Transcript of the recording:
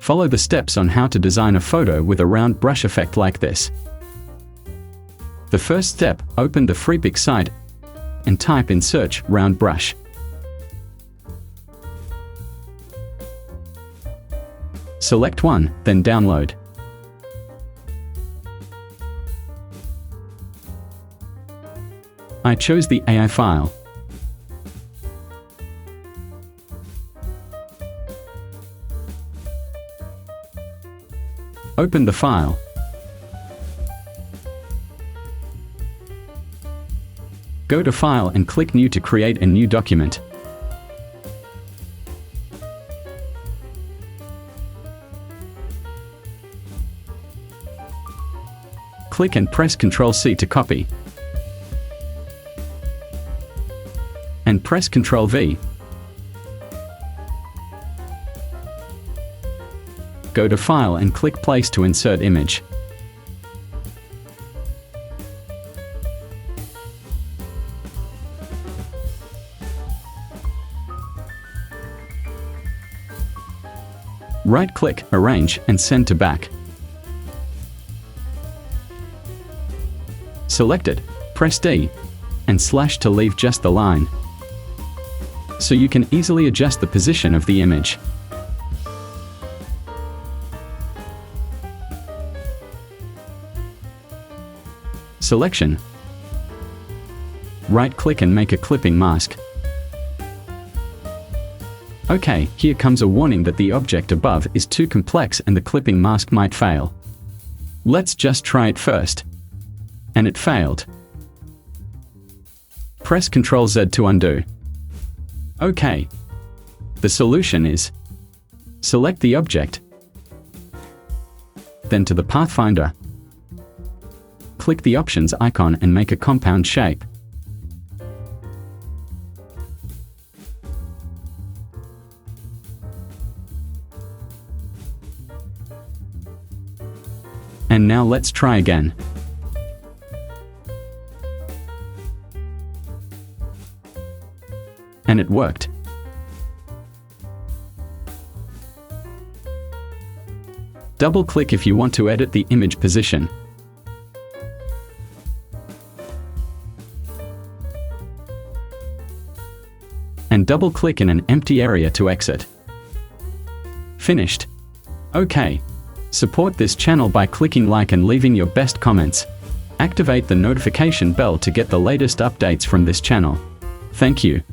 Follow the steps on how to design a photo with a round brush effect like this. The first step, open the FreePic site and type in search round brush. Select one, then download. I chose the AI file. Open the file. Go to File and click New to create a new document. Click and press Ctrl+C to copy. And press Ctrl+V. Go to File and click Place to insert image. Right-click, Arrange, and Send to Back. Select it, press D, and slash to leave just the line, so you can easily adjust the position of the image. Selection. Right-click and make a clipping mask. OK, here comes a warning that the object above is too complex and the clipping mask might fail. Let's just try it first. And it failed. Press Ctrl+Z to undo. OK. The solution is: select the object, then to the Pathfinder, click the options icon and make a compound shape. And now let's try again. And it worked. Double-click if you want to edit the image position. And double-click in an empty area to exit. Finished. OK. Support this channel by clicking like and leaving your best comments. Activate the notification bell to get the latest updates from this channel. Thank you.